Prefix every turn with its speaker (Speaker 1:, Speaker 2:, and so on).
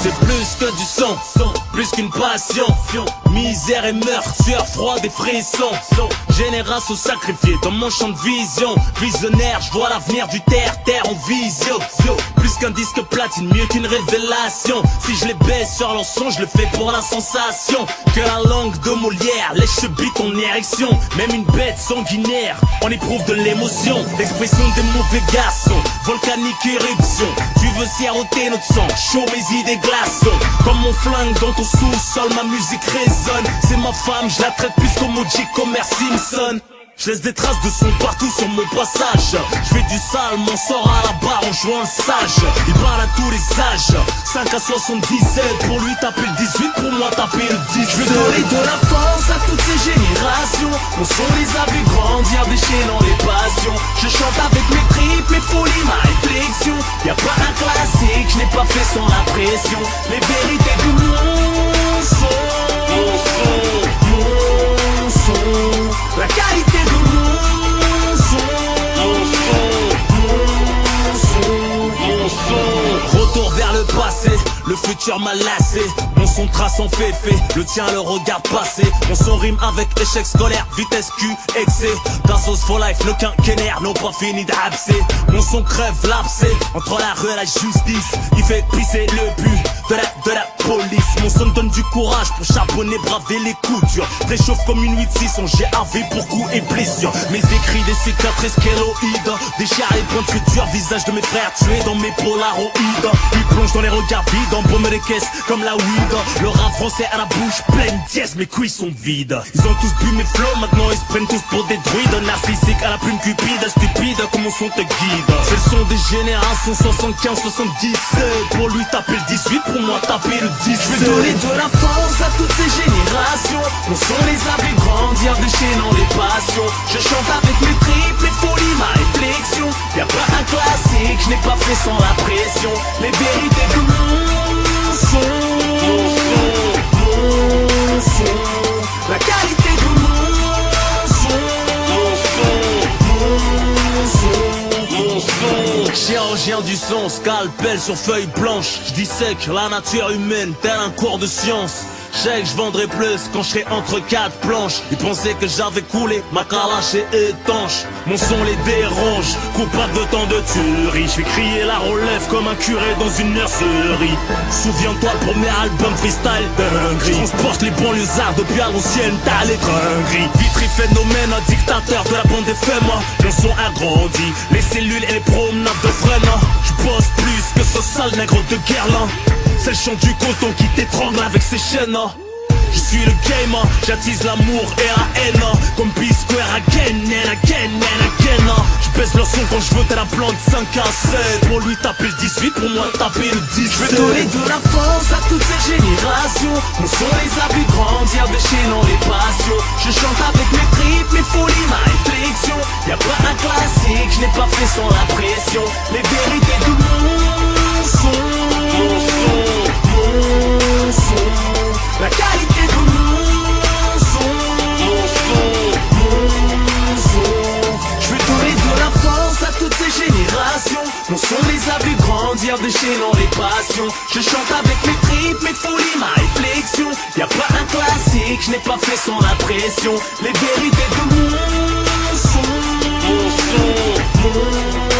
Speaker 1: C'est plus que du son, plus qu'une passion. Misère et meurtre, sueur froide et frisson. Génération sacrifiée dans mon champ de vision. Visionnaire, je vois l'avenir du terre-terre en visio. Plus qu'un disque platine, mieux qu'une révélation. Si je les baisse sur leur son, je le fais pour la sensation. Que la langue de Molière lèche ce beat en érection. Même une bête sanguinaire on éprouve de l'émotion. L'expression des mauvais garçons, volcanique éruption. Tu veux siroter notre sang, chaud mes idées glaçons. Comme mon flingue dans ton sous-sol, ma musique résonne. C'est ma femme, je la traite plus comme J. Comer Simpson. Je laisse des traces de son partout sur mon passage. Je fais du sale, mon sort à la barre en jouant le sage. Il parle à tous les âges, 5 à 77. Pour lui taper le 18, pour moi taper le 10. Je veux donner de la force à toutes ces générations. Mon son les a vu grandir, déchaînant les passions. Je chante avec mes tripes, mes folies, ma réflexion. Y'a pas un classique, je n'ai pas fait sans la pression. Les vérités de mon son, mon son, mon son. La qualité de mon son, mon son, mon son. Retour vers le passé, le futur m'a lassé. Mon son trace en fait, le tien le regard passé. Mon son rime avec échec scolaire, vitesse Q, excès. Dans sauce for life, le quinquennaire n'ont pas fini d'abcer. Mon son crève l'abcès, entre la rue et la justice. Il fait pisser le but de la police. Mon son donne du courage pour charbonner, braver les coups durs. Réchauffe comme une 8-6 en GAV pour coups et blessures. Mes écrits, des cicatrices kéloïdes, déchire les points de suture, visage de mes frères tués dans mes polaroïdes. Ils plongent dans les regards vides, embaument les caisses comme la weed. Le rap français à la bouche pleine dièse, mes couilles sont vides. Ils ont tous bu mes flows, maintenant ils se prennent tous pour des druides. Narcissiques à la plume cupide, stupide comme mon son te guide. C'est le son des générations 75, 77. Pour lui taper le 18, pour moi taper le 10. Je vais donner de la force à toutes ces générations. Mon son les a vu grandir, déchaînant les passions. Je chante avec mes tripes, mes folies, ma réflexion. Y'a pas un classique, je n'ai pas fait sans la pression. Les vérités de mon son, mon son, mon son. La qualité de mon son, mon son, mon son. Chirurgien du son, scalpel sur feuille blanche. Je dissèque la nature humaine tel un cours de science. Je sais que je vendrai plus quand je serai entre 4 planches. Ils pensaient que j'avais coulé, ma calache est étanche. Mon son les dérange, coupable de tant de tueries. Je vais crier la relève comme un curé dans une nurserie. Souviens-toi le premier album freestyle dinguerie. Je transporte les banlieusards depuis à l'ancienne, t'as les dingueries. Vitry phénomène, un dictateur de la bande FM. Mon son agrandi, les cellules et les promenades de freine. Je bosse plus que ce sale nègre de guerre là. C'est le chant du coton qui t'étrangle avec ses chaînes. Je suis le game, j'attise l'amour et la haine. Comme B-Square again and again and again. Je baisse le son quand je veux, t'es la plante 5 à 7. Pour lui taper le 18, pour moi taper le 10. Je vais donner de la force à toutes ces générations. Mon son les a vu grandir, déchaînant les passions. Je chante avec mes tripes, mes folies, ma réflexion. Y'a pas un classique, je n'ai pas fait sans la pression. Les vérités de mon son, mon son, mon son. La qualité de mon son, mon son, mon son. Je veux donner de la force à toutes ces générations. Mon son les a vu grandir, déchaînant les passions. Je chante avec mes tripes, mes folies, ma réflexion. Y'a pas un classique, je n'ai pas fait sans la pression. Les vérités de mon son, mon son, mon son.